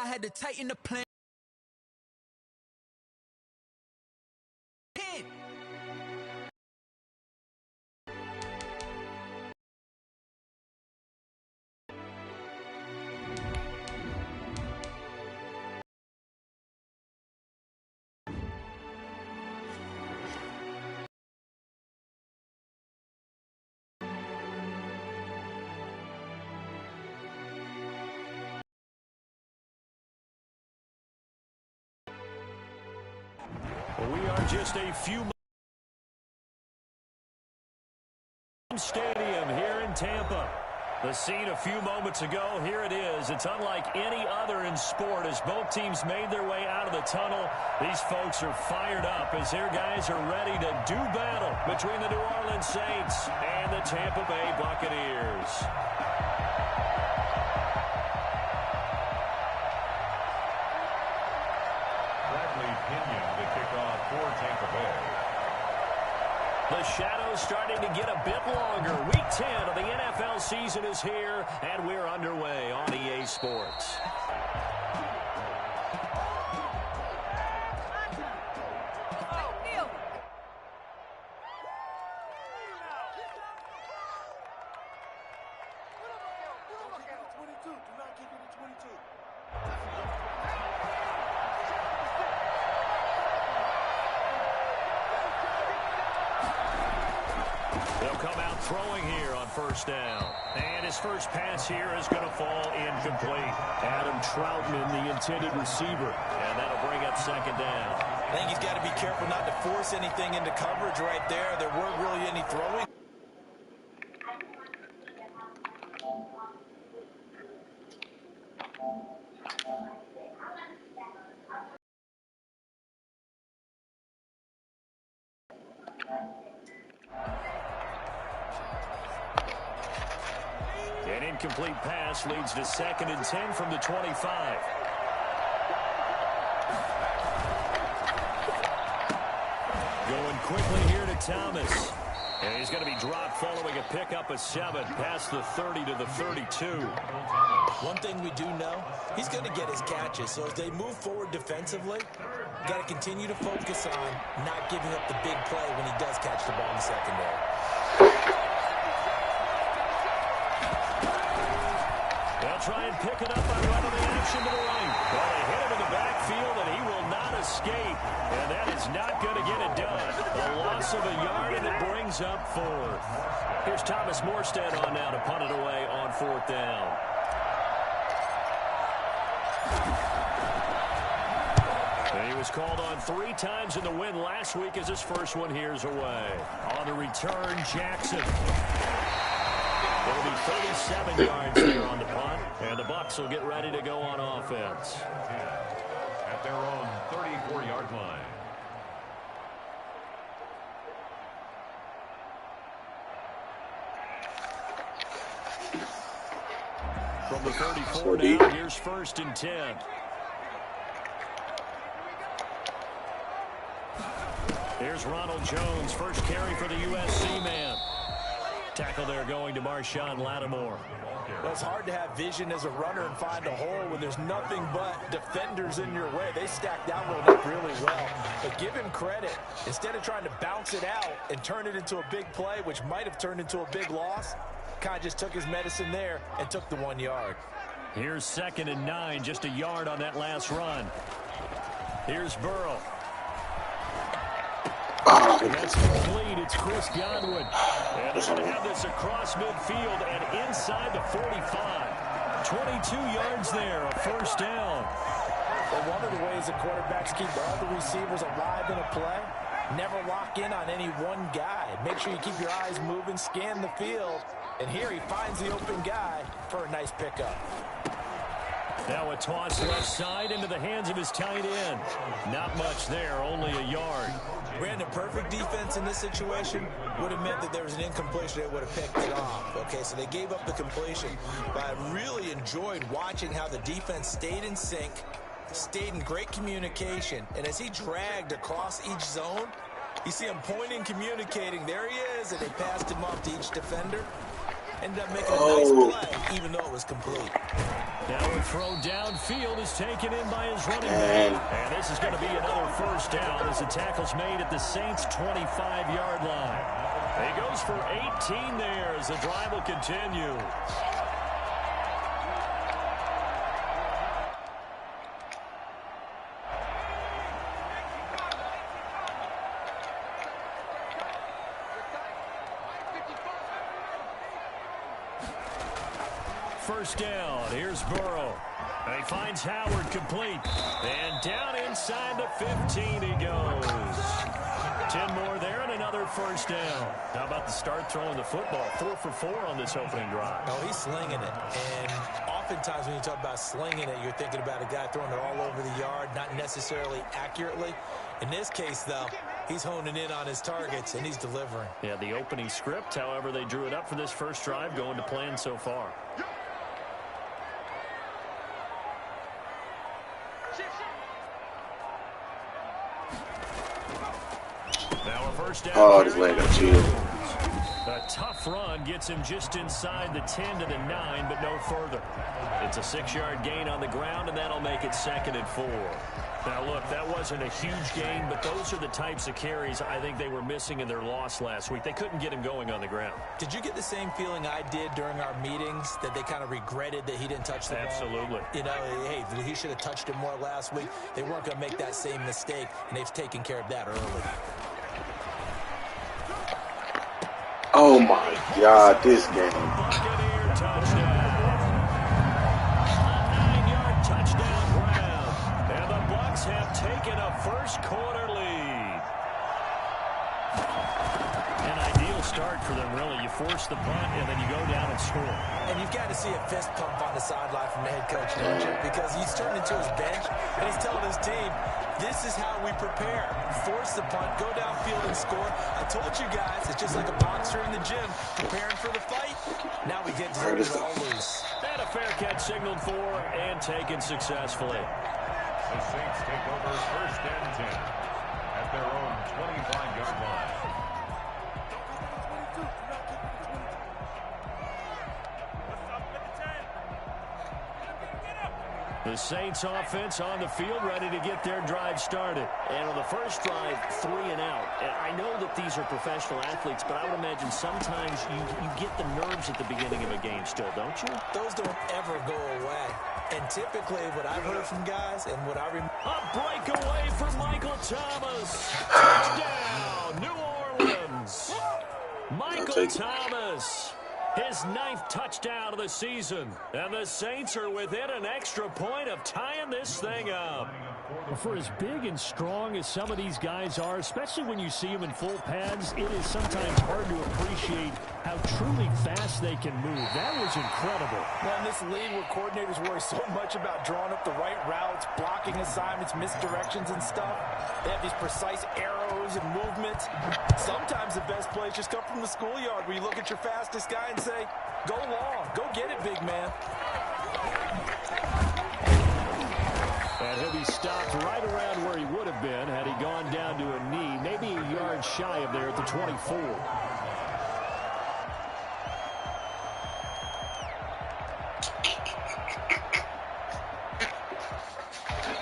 I had to tighten the plan. We are just a few stadium here in Tampa. The scene a few moments ago, here it is. It's unlike any other in sport as both teams made their way out of the tunnel. These folks are fired up as their guys are ready to do battle between the New Orleans Saints and the Tampa Bay Buccaneers. To kick off for Tampa Bay. The shadows starting to get a bit longer. Week 10 of the NFL season is here, and we're underway on EA Sports. They'll come out throwing here on first down. And his first pass here is going to fall incomplete. Adam Troutman, the intended receiver. And that'll bring up second down. I think he's got to be careful not to force anything into coverage right there. There weren't really any throwing. An incomplete pass leads to 2nd and 10 from the 25. Going quickly here to Thomas. And he's going to be dropped following a pickup of 7 past the 30 to the 32. One thing we do know, he's going to get his catches. So as they move forward defensively, got to continue to focus on not giving up the big play when he does catch the ball in the secondary. They'll try and pick it up by running the action to the right. Well, they hit him in the backfield, and he will not escape. And that is not going to get it done. A loss of a yard, and it brings up 4th. Here's Thomas Morstead on now to punt it away on 4th down. And he was called on 3 times in the win last week as his first one here's away. On the return, Jackson. It'll be 37 yards there on the punt, and the Bucs will get ready to go on offense. At their own 34-yard line. From the 34 now, here's 1st and 10. Here's Ronald Jones, first carry for the USC man. Tackle there going to Marshawn Lattimore. Well, it's hard to have vision as a runner and find a hole when there's nothing but defenders in your way. They stacked that one up really well. But give him credit. Instead of trying to bounce it out and turn it into a big play, which might have turned into a big loss, kind of just took his medicine there and took the 1 yard. Here's 2nd and 9, just a yard on that last run. Here's Burrow. And that's complete. It's Chris Godwin. And they're going to have this across midfield and inside the 45. 22 yards there, a first down. Well, one of the ways that quarterbacks keep all the receivers alive in a play, never lock in on any one guy. Make sure you keep your eyes moving, scan the field. And here he finds the open guy for a nice pickup. Now a toss left side into the hands of his tight end. Not much there, only a yard. Brandon, perfect defense in this situation would have meant that there was an incompletion. They would have picked it off. Okay, so they gave up the completion. But I really enjoyed watching how the defense stayed in sync, stayed in great communication. And as he dragged across each zone, you see him pointing, communicating. There he is, and they passed him off to each defender. Ended up making a nice play, even though it was complete. Now a throw downfield is taken in by his running back. And this is going to be another first down as the tackle's made at the Saints' 25-yard line. He goes for 18 there as the drive will continue. First down. Here's Burrow. And he finds Howard complete. And down inside the 15 he goes. 10 more there and another first down. How about the start throwing the football? 4 for 4 on this opening drive. Oh, he's slinging it. And oftentimes when you talk about slinging it, you're thinking about a guy throwing it all over the yard, not necessarily accurately. In this case, though, he's honing in on his targets, and he's delivering. Yeah, the opening script, however, they drew it up for this first drive, going to plan so far. Now a first down. Oh, this leg got chill. A tough run gets him just inside the 10 to the 9, but no further. It's a 6-yard gain on the ground, and that'll make it 2nd and 4. Now, look, that wasn't a huge gain, but those are the types of carries I think they were missing in their loss last week. They couldn't get him going on the ground. Did you get the same feeling I did during our meetings, that they kind of regretted that he didn't touch the ball? Absolutely. You know, hey, he should have touched it more last week. They weren't going to make that same mistake, and they've taken care of that early. Oh, my God, this game. Buccaneer touchdown. A 9-yard touchdown grab. And the Bucs have taken a first-quarter lead. An ideal start for them, really. You force the punt, and then you go down and score. And you've got to see a fist pump on the sideline from the head coach, don't you? Because he's turned into his bench, and he's telling his team, this is how we prepare. Force the punt, go downfield and score. I told you guys, it's just like a boxer in the gym preparing for the fight. Now we get to it all loose. And a fair catch signaled for and taken successfully. The Saints take over 1st and 10 at their own 25-yard line. The Saints offense on the field, ready to get their drive started. And on the first drive, 3 and out. And I know that these are professional athletes, but I would imagine sometimes you get the nerves at the beginning of a game still, don't you? Those don't ever go away. And typically what I've heard from guys and what I remember. A breakaway for Michael Thomas. Touchdown, New Orleans. Michael Thomas. His 9th touchdown of the season. And the Saints are within an extra point of tying this thing up. For as big and strong as some of these guys are, especially when you see them in full pads, it is sometimes hard to appreciate how truly fast they can move. That was incredible. Well, in this league where coordinators worry so much about drawing up the right routes, blocking assignments, misdirections and stuff, they have these precise arrows and movements. Sometimes the best plays just come from the schoolyard where you look at your fastest guy and say, go long, go get it, big man. And he'll be stopped right around where he would have been had he gone down to a knee, maybe a yard shy of there at the 24.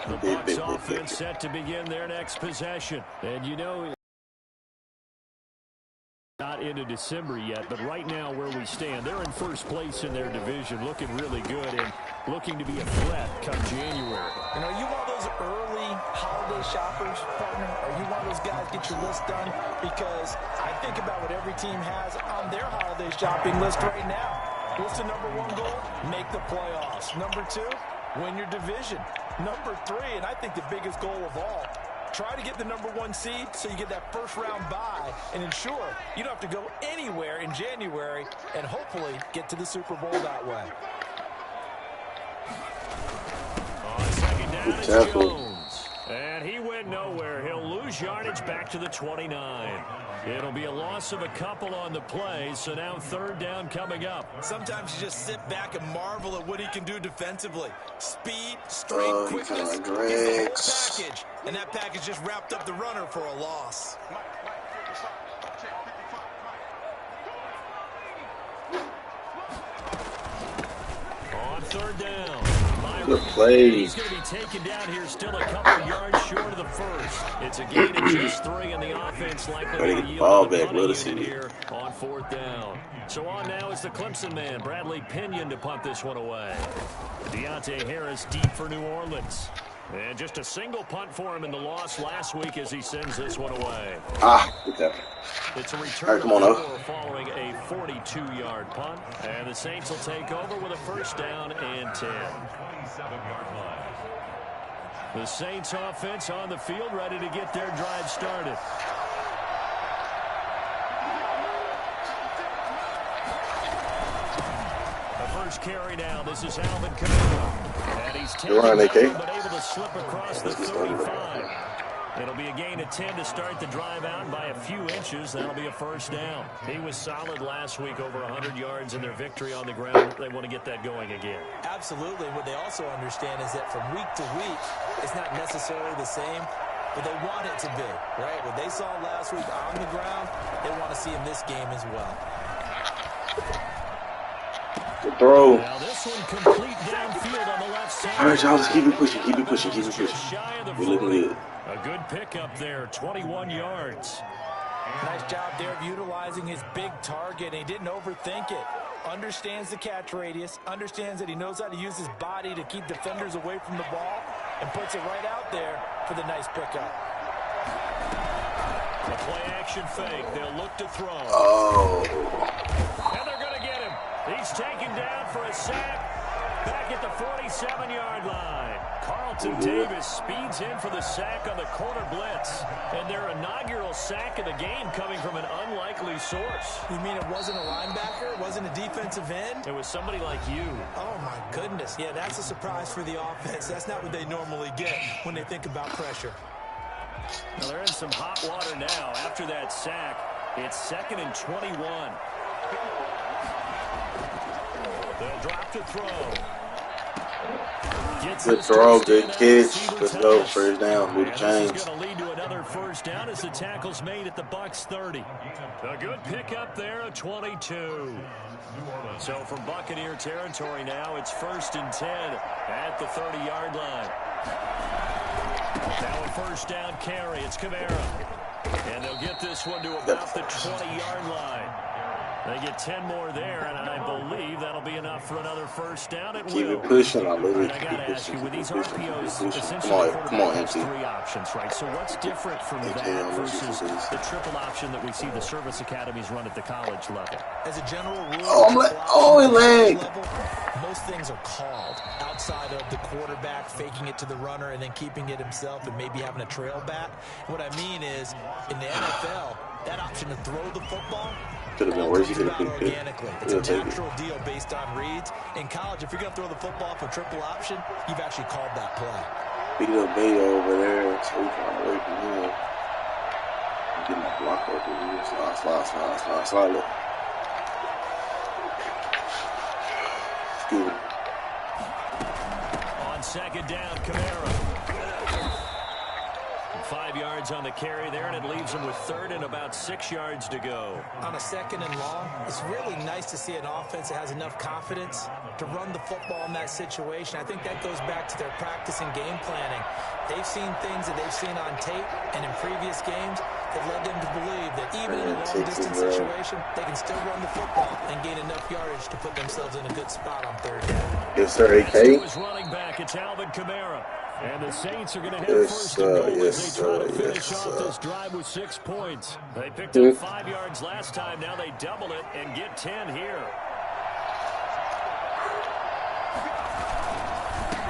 The Bucs offense set to begin their next possession. And you know, not into December yet, but right now where we stand, they're in first place in their division, looking really good and looking to be a threat come January. And are you one of those early holiday shoppers, partner? Are you one of those guys get your list done? Because I think about what every team has on their holiday shopping list right now. What's the number 1 goal? Make the playoffs. Number 2, win your division. Number 3, and I think the biggest goal of all, try to get the number 1 seed so you get that first round bye and ensure you don't have to go anywhere in January and hopefully get to the Super Bowl that way. On second down, it's Jones. And he went nowhere. He'll lose yardage back to the 29. It'll be a loss of a couple on the play, so now 3rd down coming up. Sometimes you just sit back and marvel at what he can do defensively. Speed, strength, quickness, package. And that package just wrapped up the runner for a loss. On 3rd down, Good play. He's going to be taken down here, still a couple yards short of the first. It's a gain of just 3, and the offense likely to yield a punt unit here on 4th down. So on now is the Clemson man, Bradley Pinion, to punt this one away. Deontay Harris deep for New Orleans. And just a single punt for him in the loss last week as he sends this one away. Okay. It's a return following a 42-yard punt. And the Saints will take over with a 1st down and 10. The Saints offense on the field, ready to get their drive started. The first carry now. This is Alvin Kamara. And he's taken down, but able to slip across the 35. It'll be a gain of 10 to start the drive out by a few inches. That'll be a 1st down. He was solid last week, over 100 yards in their victory on the ground. They want to get that going again. Absolutely. What they also understand is that from week to week, it's not necessarily the same, but they want it to be, right? What they saw last week on the ground, they want to see in this game as well. Good throw. Now this one complete downfield on the left side. All right, y'all, just keep it pushing. We're looking good. A good pickup there, 21 yards. Nice job there of utilizing his big target. He didn't overthink it. Understands the catch radius, understands that he knows how to use his body to keep defenders away from the ball, and puts it right out there for the nice pickup. A play-action fake. They'll look to throw. Oh. And they're going to get him. He's taken down for a sack back at the 47-yard line. Carlton Davis speeds in for the sack on the corner blitz. And their inaugural sack of the game coming from an unlikely source. You mean it wasn't a linebacker? It wasn't a defensive end? It was somebody like you. Oh, my goodness. Yeah, that's a surprise for the offense. That's not what they normally get when they think about pressure. Now they're in some hot water now. After that sack, it's 2nd and 21. They'll drop to throw. Good throw, good catch. Let's go, 1st down. Move the chains. This is going to lead to another 1st down as the tackle's made at the Bucs 30. A good pickup there, a 22. So from Buccaneer territory now, it's 1st and 10 at the 30-yard line. Now a 1st down carry. It's Kamara. And they'll get this one to about the 20-yard line. They get 10 more there, and I believe that'll be enough for another 1st down. It Keep will. it pushing. I love it. I got to ask you, with these RPOs, essentially Come on, has 3 options, right? So what's different from that versus the triple option that we see the service academies run at the college level? As a general rule, level, most things are called outside of the quarterback faking it to the runner and then keeping it himself and maybe having a trail back. What I mean is, in the NFL, that option to throw the football could have been worse. You could have picked it. Organically. It's a natural deal based on reads. In college, if you're going to throw the football for triple option, you've actually called that play. Pick up Bayo over there, so we trying to wait for him. I'm getting my block over here. Slide. Look. Good. On 2nd down, Kamara. 5 yards on the carry there, and it leaves them with 3rd and about 6 yards to go. On a 2nd and long, it's really nice to see an offense that has enough confidence to run the football in that situation. I think that goes back to their practice and game planning. They've seen things that they've seen on tape and in previous games that led them to believe that even in a long-distance situation, they can still run the football and gain enough yardage to put themselves in a good spot on 3rd down. Yes, sir, AK. Running back, it's Alvin Kamara. And the Saints are going to have 1st and goal as they try to finish off this drive with 6 points. They picked up 5 yards last time. Now they double it and get 10 here.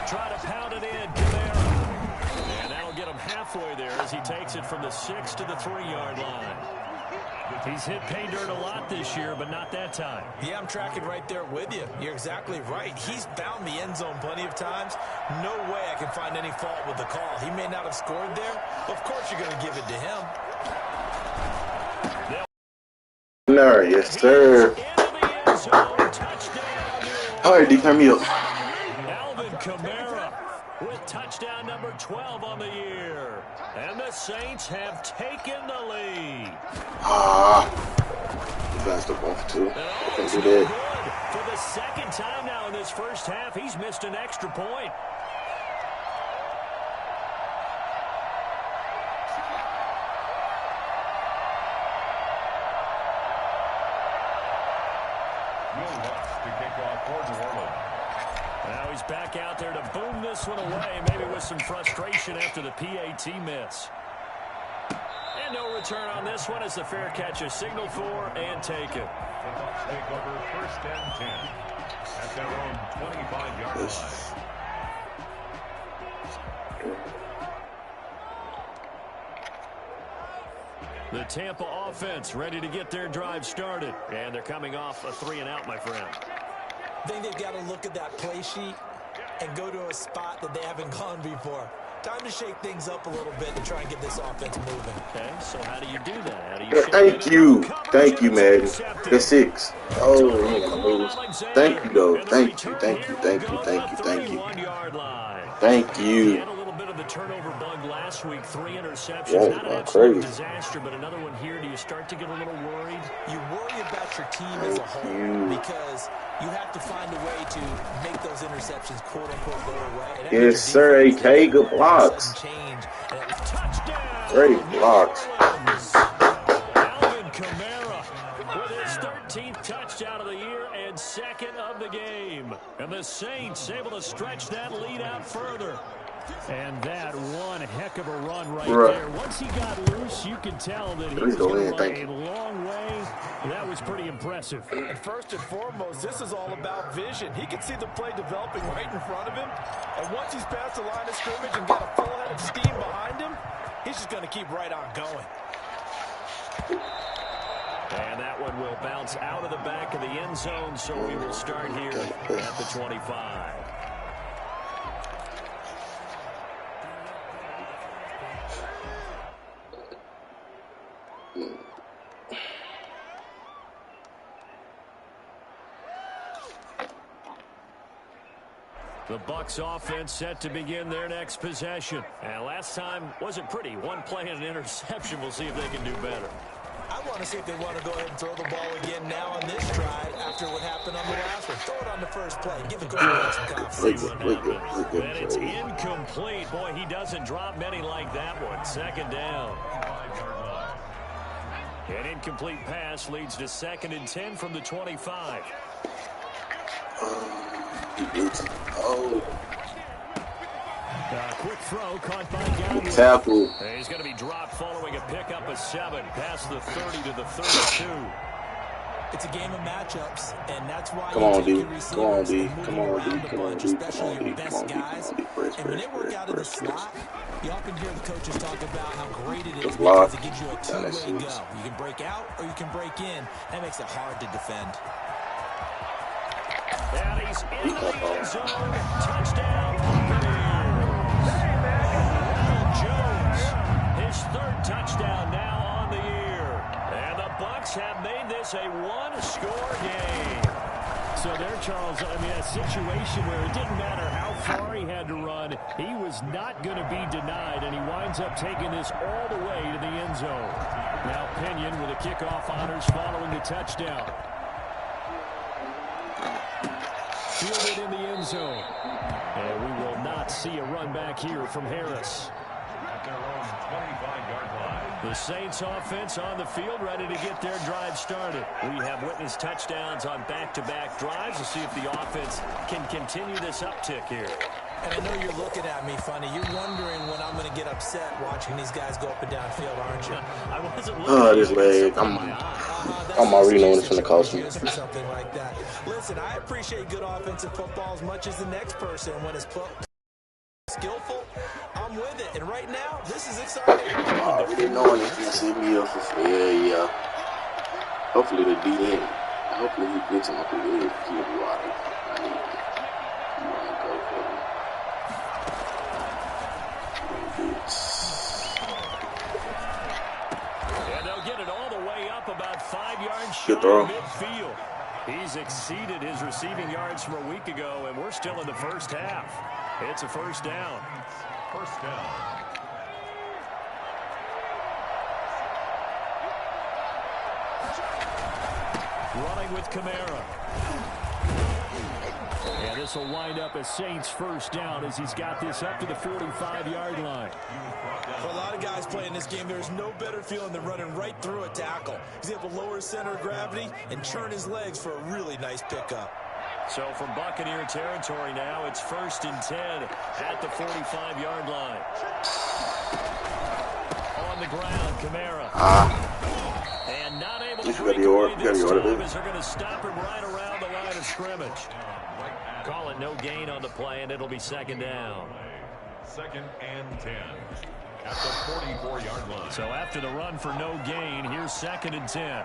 Try to pound it in, Kamara. And that'll get him halfway there as he takes it from the 6 to the 3-yard line. He's hit pay dirt a lot this year, but not that time. Yeah, I'm tracking right there with you. You're exactly right. He's found the end zone plenty of times. No way I can find any fault with the call. He may not have scored there. Of course you're going to give it to him. No, yes, sir. All right, D, turn me up. Alvin Kamara with touchdown number 12 on the year. And the Saints have taken the lead. defense to bump too. Oh, Can't it's do no that. good. For the second time now in this first half, he's missed an extra point. To kick off for New Orleans. Now he's back out there to boom this one away, maybe with some frustration after the PAT miss. And no return on this one as the fair catch is signaled for and taken. The Bucs take over 1st and 10 at their own 25-yard line. The Tampa offense ready to get their drive started. And they're coming off a 3-and-out, my friend. I think they've got to look at that play sheet and go to a spot that they haven't gone before. Time to shake things up a little bit and try and get this offense moving. Okay, so how do you do that? How do you Thank you, Madden. The 6. Oh, we ain't gonna lose. Thank you, though. Thank you. Thank you. The turnover bug last week, 3 interceptions. Yeah, not an absolute disaster, but another one here. Do you start to get a little worried? You worry about your team as a whole because you have to find a way to make those interceptions, quote-unquote, go away. Yes, sir, AK. Good blocks. Great blocks. Alvin Kamara with his 13th touchdown of the year and 2nd of the game. And the Saints able to stretch that lead out further. And that one heck of a run right there. Once he got loose, you could tell that he was going to run a long way. That was pretty impressive. And first and foremost, this is all about vision. He can see the play developing right in front of him. And once he's past the line of scrimmage and got a full head of steam behind him, he's just going to keep right on going. And that one will bounce out of the back of the end zone, so we will start here at the 25. The Bucs offense set to begin their next possession. And last time wasn't pretty. One play and an interception. We'll see if they can do better. I want to see if they want to go ahead and throw the ball again now on this try after what happened on the last one. Throw it on the first play. Give the quarterback some confidence. And it's incomplete. Boy, he doesn't drop many like that one. 2nd down. An incomplete pass leads to 2nd and 10 from the 25. Quick throw caught by Godwin. Tackle. He's going to be dropped following a pickup of 7 past the 30 to the 32. It's a game of matchups, and that's why Come on, you D. take your Come on, receivers D. and move Come them on, around D. a Come on, bunch, D. especially your best guys. And when they work out of the slot, you often hear the coaches talk about how great it is because it gives you a two-way go. You can break out or you can break in. That makes it hard to defend. And he's in the end zone. Touchdown, Jones, his 3rd touchdown now on the year. And the Bucs have made this a one-score game. So there, Charles, I mean, a situation where it didn't matter how far he had to run, he was not going to be denied, and he winds up taking this all the way to the end zone. Now Pinion with the kickoff honors following the touchdown. Fielded in the end zone. And we will not see a run back here from Harris. At their own 25-yard line. The Saints offense on the field ready to get their drive started. We have witnessed touchdowns on back-to-back drives. We'll see if the offense can continue this uptick here. And I know you're looking at me funny. You're wondering when I'm going to get upset watching these guys go up and down field, aren't you? I wasn't looking this leg. I'm already knowing it's going to cost me. For something like that. Listen, I appreciate good offensive football as much as the next person. When it's skillful, I'm with it. And right now, this is exciting. I'm already knowing it's going to see me up for yeah. Hopefully the D in. Hopefully he gets him up here. He'll be wide. I need to go for him. And they'll get it all the way up about 5 yards Good short throw. of midfield. He's exceeded his receiving yards from a week ago, and we're still in the first half. It's a 1st down. 1st down. running with Kamara. And this will wind up a Saints first down as he's got this up to the 45-yard line. For a lot of guys playing this game, there's no better feeling than running right through a tackle. He's able to lower his center of gravity and churn his legs for a really nice pickup. So from Buccaneer territory now, it's 1st and 10 at the 45-yard line. On the ground, Kamara. And not able to break away this time as they're going to stop him right around the line of scrimmage. Call it no gain on the play, and it'll be 2nd down. 2nd and 10 at the 44-yard line. So after the run for no gain, here's 2nd and 10.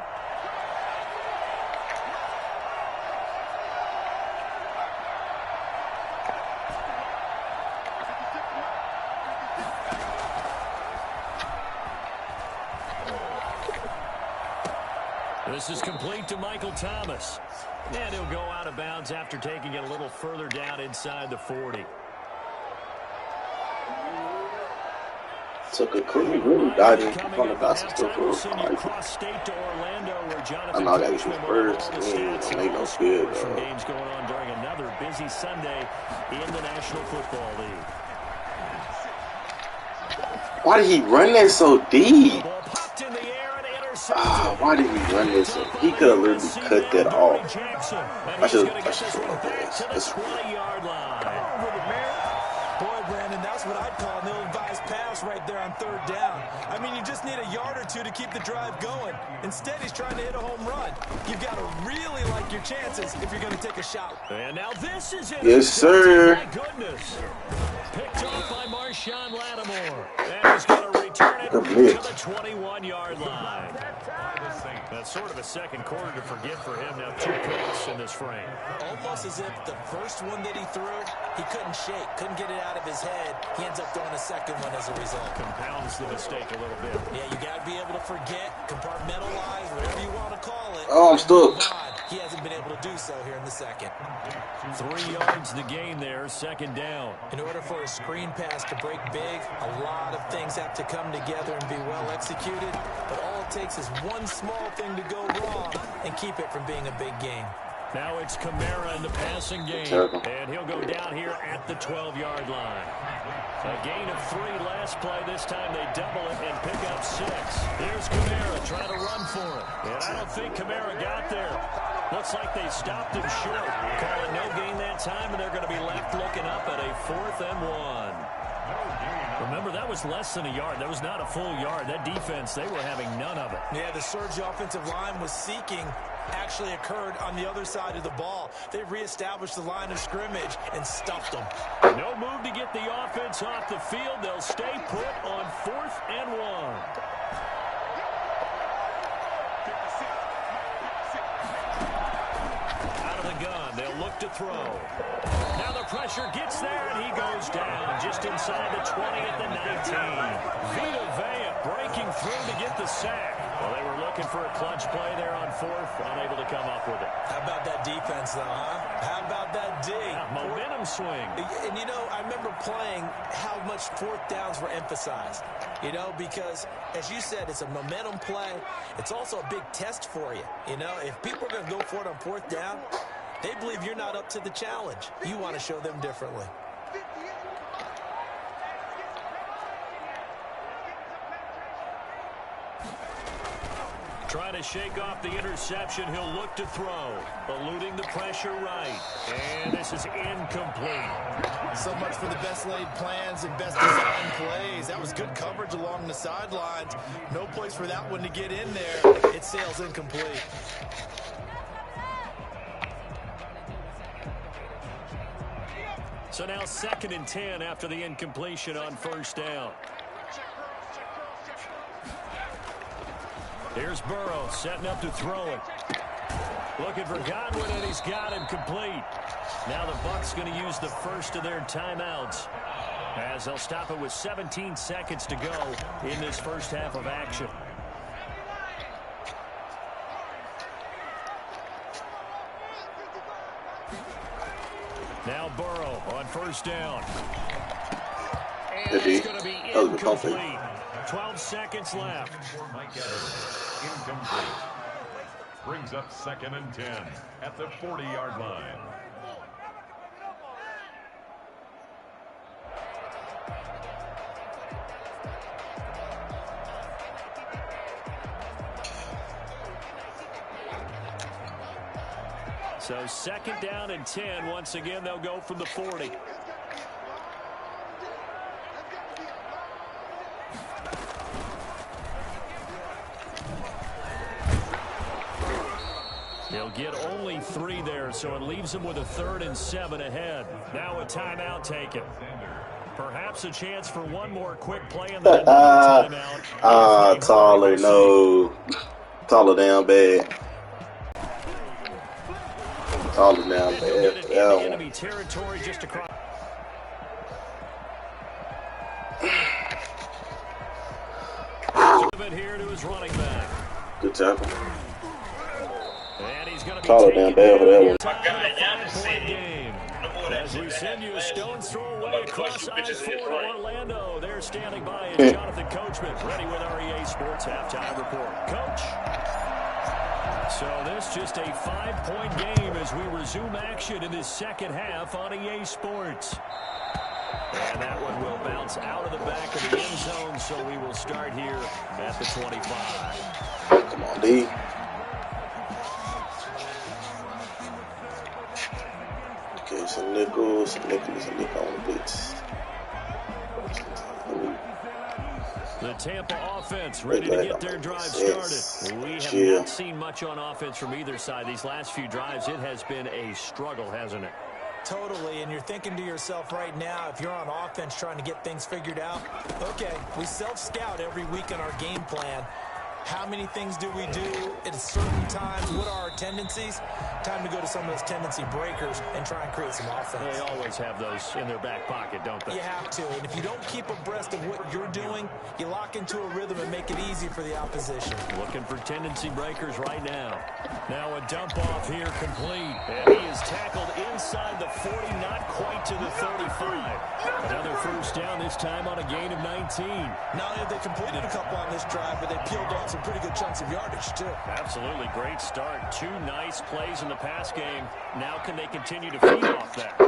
This is complete to Michael Thomas. And he'll go out of bounds after taking it a little further down inside the 40. Took a quick, really dodging from the pass still for I know I got to shoot first. Don't make no good, though. Games going on during another busy Sunday in the National Football League. Why did he run that so deep? Why did he run this? He could have literally cut that off. I should have this. Boy, Brandon, that's what I'd call an ill-advised pass right there on 3rd down. I mean, you just need a yard or two to keep the drive going. Instead, he's trying to hit a home run. You've got to really like your chances if you're going to take a shot. And now this is it. Yes, sir. My goodness. Picked off by Marshawn Lattimore. And he's going to return it to the 21-yard line. That's sort of a second quarter to forget for him. Now 2 picks in this frame. Almost as if the first one that he threw, he couldn't shake, couldn't get it out of his head. He ends up throwing a second one as a result. Compounds the mistake a little bit. Yeah, you got to be able to forget, compartmentalize, whatever you want to call it. Oh, I'm stuck. He hasn't been able to do so here in the second. 3 yards the gain there, 2nd down. In order for a screen pass to break big, a lot of things have to come together and be well executed. But all it takes is one small thing to go wrong and keep it from being a big game. Now it's Kamara in the passing game. And he'll go down here at the 12-yard line. A gain of 3 last play. This time they double it and pick up 6. Here's Kamara trying to run for it. And I don't think Kamara got there. Looks like they stopped him short. Calling no gain that time, and they're going to be left looking up at a 4th and 1. Remember, that was less than a yard. That was not a full yard. That defense, they were having none of it. Yeah, the surge offensive line was seeking actually occurred on the other side of the ball. They reestablished the line of scrimmage and stuffed them. No move to get the offense off the field. They'll stay put on 4th and 1. They'll look to throw. Now the pressure gets there, and he goes down just inside the 20 at the 19. Vita Vea breaking through to get the sack. Well, they were looking for a clutch play there on 4th, unable to come up with it. How about that defense, though, huh? How about that D? Yeah, momentum swing. And, you know, I remember playing how much 4th downs were emphasized. You know, because, as you said, it's a momentum play. It's also a big test for you. You know, if people are going to go for it on 4th down, they believe you're not up to the challenge. You want to show them differently. Trying to shake off the interception. He'll look to throw. Eluding the pressure right. And this is incomplete. So much for the best laid plans and best designed plays. That was good coverage along the sidelines. No place for that one to get in there. It sails incomplete. So now 2nd and 10 after the incompletion on 1st down. Here's Burrow setting up to throw it. Looking for Godwin, and he's got him complete. Now the Bucs going to use the first of their timeouts as they'll stop it with 17 seconds to go in this first half of action. Now Burrow on 1st down. And it's going to be incomplete. 12 seconds left. brings up 2nd and 10 at the 40-yard line. So 2nd down and 10. Once again, they'll go from the 40. He'll get only 3 there, so it leaves him with a 3rd and 7 ahead. Now a timeout taken. Perhaps a chance for one more quick play in the timeout. Taller, no. Taller down bad. Taller down bad for that one. Enemy territory just across. Here to his running back. Good tackle. And he's going to be taller down bad for that one. As we send you a stone's throw away across I-4 to Orlando. They're standing by as Jonathan Coachman, ready with our EA Sports halftime report. Coach. So this just a 5-point game as we resume action in this second half on EA Sports. And that one will bounce out of the back of the end zone, so we will start here at the 25. Come on, D. Okay, some nickels, and nickel on the blitz. The Tampa offense ready to get their drive started. We have not seen much on offense from either side. These last few drives, it has been a struggle, hasn't it? Totally, and you're thinking to yourself right now, if you're on offense trying to get things figured out, okay, we self-scout every week on our game plan. How many things do we do at certain times? What are our tendencies? Time to go to some of those tendency breakers and try and create some offense. They always have those in their back pocket, don't they? You have to, and if you don't keep abreast of what you're doing, you lock into a rhythm and make it easy for the opposition. Looking for tendency breakers right now. Now a dump off here complete, and he is tackled inside the 40, not quite to the 35. Another first down, this time on a gain of 19. Not only have they completed a couple on this drive, but they peeled off some pretty good chunks of yardage, too. Absolutely great start. 2 nice plays in the pass game. Now can they continue to feed off that?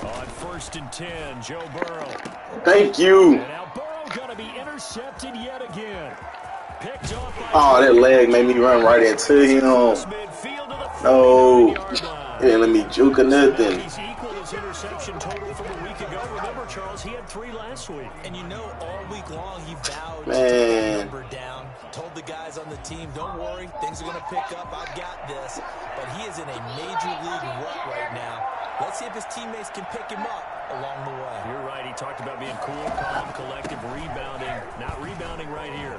On 1st and 10, Joe Burrow. Thank you. And now Burrow going to be intercepted yet again. Picked off by that leg made me run right into him. No. He didn't let me juke or nothing. He's equal his interception total from a week ago. Remember, Charles, he had 3 last week. And you know, all week long he vowed to take that number down. Told the guys on the team, don't worry, things are going to pick up. I've got this. But he is in a major league rut right now. Let's see if his teammates can pick him up along the way. You're right. He talked about being cool, calm, collective, rebounding. Not rebounding right here.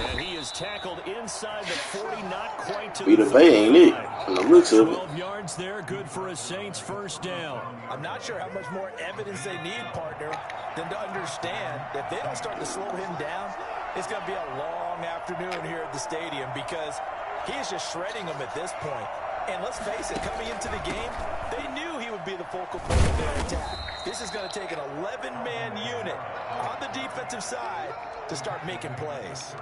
And he is tackled inside the 40, not quite to the 35. Ain't it? From the looks of it. 12 yards there, good for a Saints first down. I'm not sure how much more evidence they need, partner, than to understand that if they don't start to slow him down, it's going to be a long afternoon here at the stadium because he is just shredding them at this point. And let's face it, coming into the game, they knew he would be the focal point of their attack. This is going to take an 11-man unit on the defensive side to start making plays.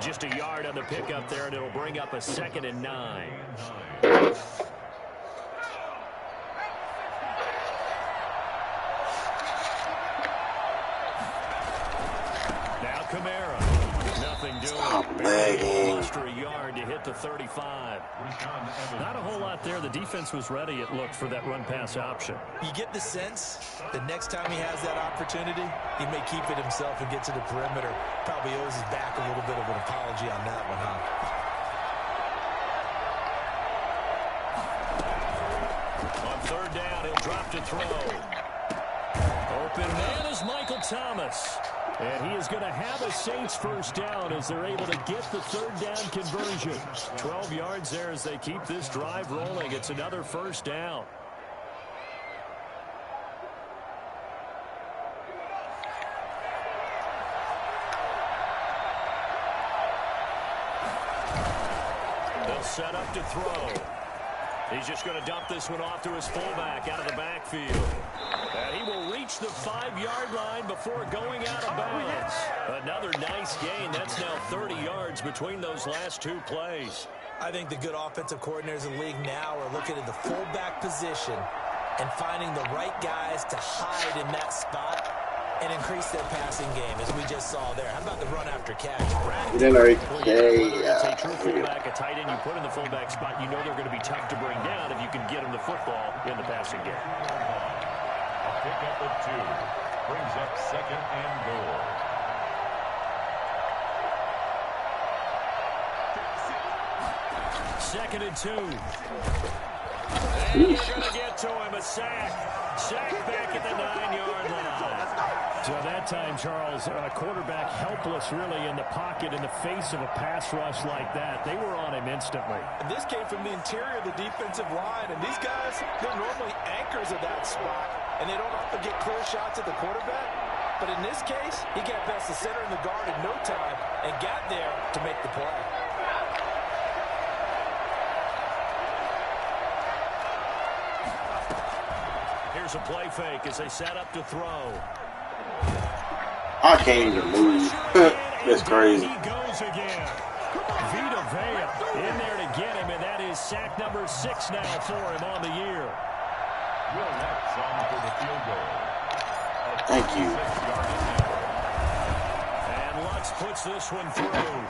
Just a yard on the pickup there, and it'll bring up a 2nd and 9. Now Kamara. Nothing doing. Muster a yard to hit the 35. Not a whole lot there. The defense was ready, it looked, for that run-pass option. You get the sense that next time he has that opportunity, he may keep it himself and get to the perimeter. Probably owes his back a little bit of an apology on that one, huh? On 3rd down, he'll drop to throw. Open man is Michael Thomas. And he is going to have a Saints first down as they're able to get the 3rd down conversion. 12 yards there as they keep this drive rolling. It's another first down. They'll set up to throw. He's just going to dump this one off to his fullback out of the backfield. And he will reach the 5-yard line before going out of bounds. Another nice gain. That's now 30 yards between those last two plays. I think the good offensive coordinators in the league now are looking at the fullback position and finding the right guys to hide in that spot and increase their passing game, as we just saw there. How about the run after catch? It's a true fullback, a tight end you put in the fullback spot, you know they're going to be tough to bring down if you can get them the football in the passing game. A pickup of 2 brings up 2nd and goal. Second and 2. And you're going to get to him, a sack. Sack back at the 9-yard line. So that time, Charles, quarterback helpless really in the pocket in the face of a pass rush like that. They were on him instantly. And this came from the interior of the defensive line. And these guys, they're normally anchors of that spot. And they don't often get clear shots at the quarterback. But in this case, he got past the center and the guard in no time and got there to make the play. Here's a play fake as they set up to throw. I can't even move. That's crazy. He goes again. Vita Vea in there to get him, and that is sack number 6 now for him on the year. Will Lutz on for the field goal. Thank you. And Lutz puts this one through.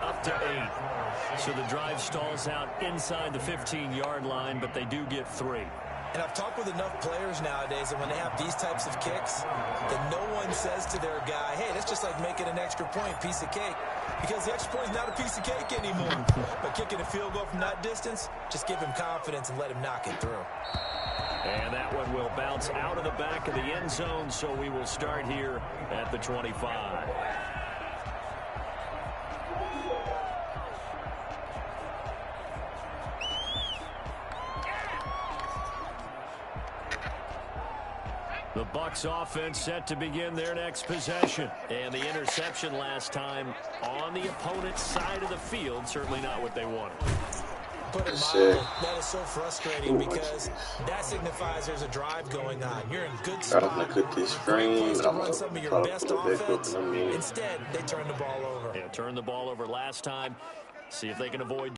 Up to 8. So the drive stalls out inside the 15-yard line, but they do get 3. And I've talked with enough players nowadays, and when they have these types of kicks, that no one says to their guy, hey, that's just like making an extra point, piece of cake. Because the extra point is not a piece of cake anymore. But kicking a field goal from that distance, just give him confidence and let him knock it through. And that one will bounce out of the back of the end zone, so we will start here at the 25. The Bucs offense set to begin their next possession. And the interception last time on the opponent's side of the field, certainly not what they wanted. Put it mildly, that is so frustrating because that signifies there's a drive going on. You're in good spot. I'm gonna cut this screen. To run some of your best offense. Instead, they turn the ball over. Yeah, turn the ball over last time. See if they can avoid